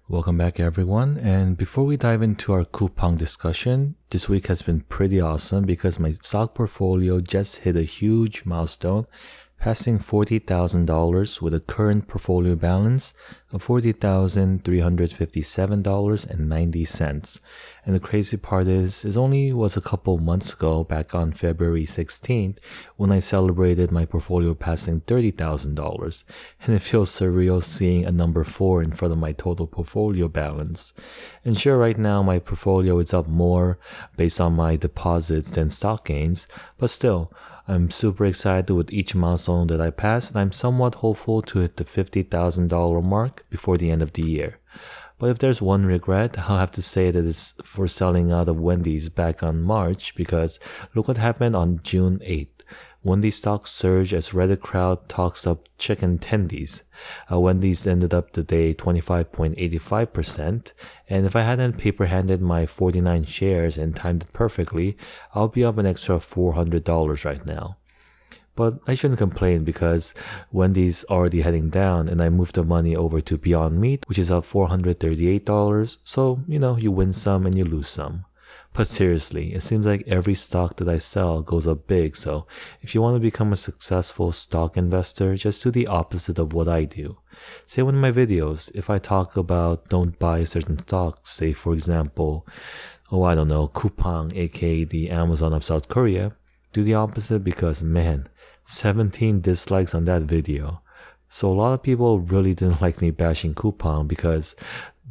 Welcome back everyone, and before we dive into our Coupang discussion, this week has been pretty awesome because my stock portfolio just hit a huge milestone, passing $40,000 with a current portfolio balance of $40,357.90. And the crazy part is, it only was a couple months ago, back on February 16th, when I celebrated my portfolio passing $30,000. And it feels surreal seeing a number 4 in front of my total portfolio balance. And sure, right now my portfolio is up more based on my deposits than stock gains, but still, I'm super excited with each milestone that I pass, and I'm somewhat hopeful to hit the $50,000 mark before the end of the year. But if there's one regret, I'll have to say that it's for selling out of Wendy's back on March, because look what happened on June 8th. Wendy's stock surged as Reddit crowd talks up chicken tendies. Wendy's ended up the day 25.85%, and if I hadn't paper-handed my 49 shares and timed it perfectly, I'll be up an extra $400 right now. But I shouldn't complain because Wendy's already heading down and I moved the money over to Beyond Meat, which is up $438, so you win some and you lose some. But seriously, it seems like every stock that I sell goes up big, so if you want to become a successful stock investor, just do the opposite of what I do. Say in my videos, if I talk about don't buy certain stocks, say for example, Coupang, aka the Amazon of South Korea, do the opposite because man, 17 dislikes on that video. So a lot of people really didn't like me bashing Coupang because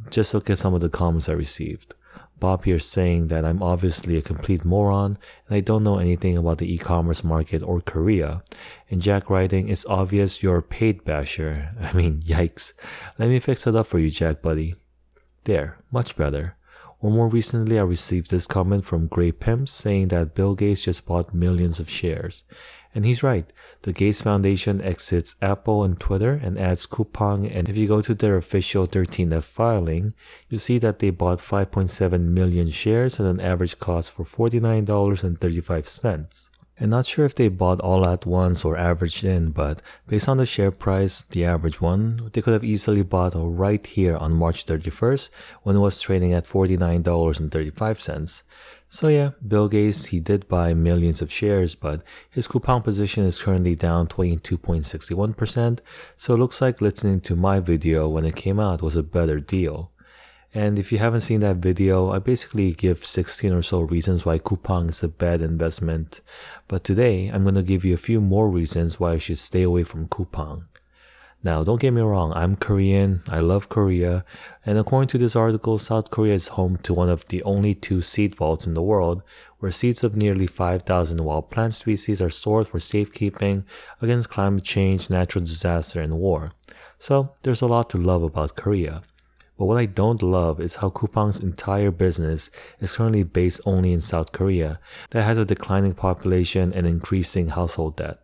just look at some of the comments I received. Bob here saying that I'm obviously a complete moron and I don't know anything about the e-commerce market or Korea. And Jack writing, it's obvious you're a paid basher. I mean, yikes. Let me fix it up for you, Jack buddy. There, much better. Or more recently, I received this comment from Grey Pimps saying that Bill Gates just bought millions of shares. And he's right. The Gates Foundation exits Apple and Twitter and adds Coupang, and if you go to their official 13F filing, you see that they bought 5.7 million shares at an average cost for $49.35. And not sure if they bought all at once or averaged in, but based on the share price, the average one, they could have easily bought right here on March 31st when it was trading at $49.35. So yeah, Bill Gates, he did buy millions of shares, but his Coupang position is currently down 22.61%, so it looks like listening to my video when it came out was a better deal. And if you haven't seen that video, I basically give 16 or so reasons why Coupang is a bad investment. But today, I'm going to give you a few more reasons why you should stay away from Coupang. Now, don't get me wrong, I'm Korean, I love Korea, and according to this article, South Korea is home to one of the only 2 seed vaults in the world, where seeds of nearly 5,000 wild plant species are stored for safekeeping against climate change, natural disaster, and war. So, there's a lot to love about Korea. But what I don't love is how Coupang's entire business is currently based only in South Korea, that has a declining population and increasing household debt.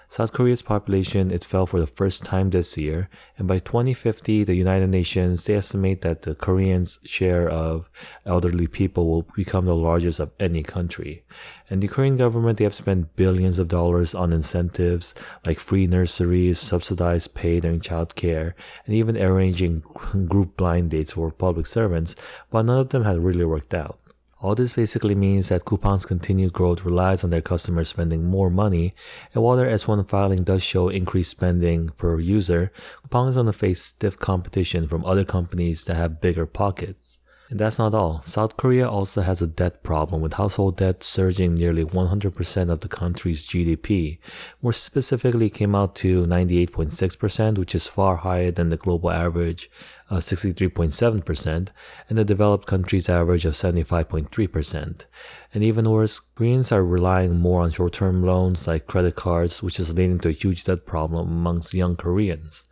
South Korea's population, it fell for the first time this year, and by 2050, the United Nations, they estimate that the Koreans' share of elderly people will become the largest of any country. And the Korean government, they have spent billions of dollars on incentives like free nurseries, subsidized paid during childcare, and even arranging group blind dates for public servants, but none of them had really worked out. All this basically means that Coupang's continued growth relies on their customers spending more money, and while their S1 filing does show increased spending per user, Coupang is going to face stiff competition from other companies that have bigger pockets. And that's not all. South Korea also has a debt problem, with household debt surging nearly 100% of the country's GDP. More specifically, came out to 98.6%, which is far higher than the global average of 63.7%, and the developed countries' average of 75.3%. And even worse, Koreans are relying more on short-term loans like credit cards, which is leading to a huge debt problem amongst young Koreans.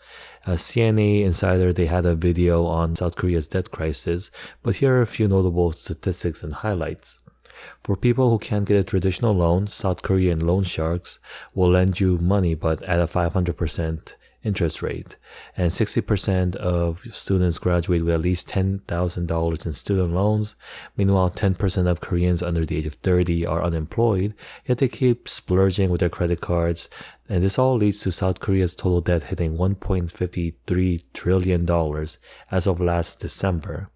CNA Insider, they had a video on South Korea's debt crisis, but here are a few notable statistics and highlights. For people who can't get a traditional loan, South Korean loan sharks will lend you money but at a 500% interest rate. And 60% of students graduate with at least $10,000 in student loans. Meanwhile, 10% of Koreans under the age of 30 are unemployed, yet they keep splurging with their credit cards. And this all leads to South Korea's total debt hitting $1.53 trillion as of last December.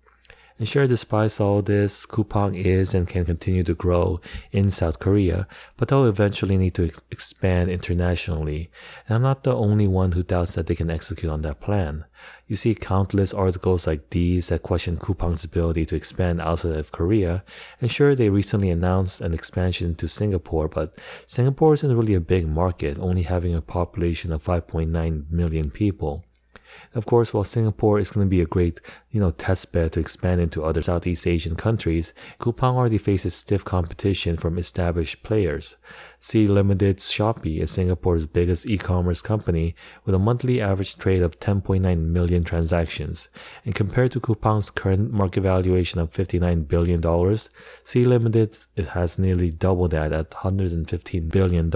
And sure, despite all this, Coupang is and can continue to grow in South Korea, but they'll eventually need to expand internationally. And I'm not the only one who doubts that they can execute on that plan. You see countless articles like these that question Coupang's ability to expand outside of Korea. And sure, they recently announced an expansion to Singapore, but Singapore isn't really a big market, only having a population of 5.9 million people. Of course, while Singapore is going to be a great, test bed to expand into other Southeast Asian countries, Coupang already faces stiff competition from established players. Sea Limited's Shopee is Singapore's biggest e-commerce company with a monthly average trade of 10.9 million transactions. And compared to Coupang's current market valuation of $59 billion, Sea Limited has nearly double that at $115 billion.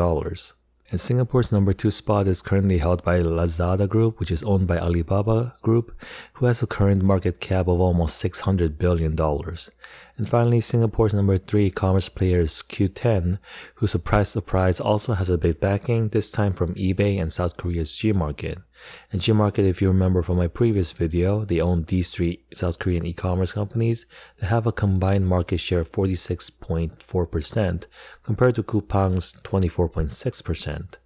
And Singapore's number 2 spot is currently held by Lazada Group, which is owned by Alibaba Group, who has a current market cap of almost $600 billion. And finally, Singapore's number 3 commerce player is Q10, who, surprise, also has a big backing, this time from eBay and South Korea's Gmarket. And Gmarket, if you remember from my previous video, they own these 3 South Korean e-commerce companies that have a combined market share of 46.4% compared to Coupang's 24.6%.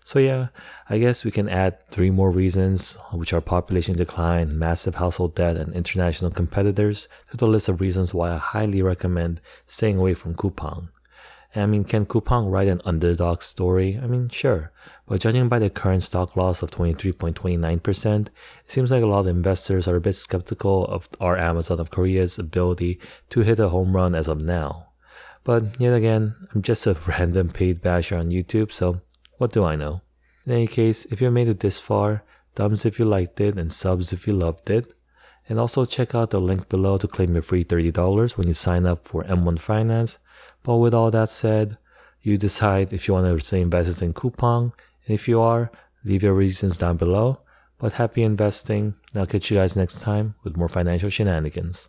So yeah, I guess we can add 3 more reasons, which are population decline, massive household debt, and international competitors, to the list of reasons why I highly recommend staying away from Coupang. Can Coupang write an underdog story? Sure. But judging by the current stock loss of 23.29%, it seems like a lot of investors are a bit skeptical of our Amazon of Korea's ability to hit a home run as of now. But yet again, I'm just a random paid basher on YouTube, so what do I know? In any case, if you made it this far, thumbs if you liked it and subs if you loved it. And also check out the link below to claim your free $30 when you sign up for M1 Finance. But with all that said, you decide if you want to stay invested in Coupang, and if you are, leave your reasons down below. But happy investing, and I'll catch you guys next time with more financial shenanigans.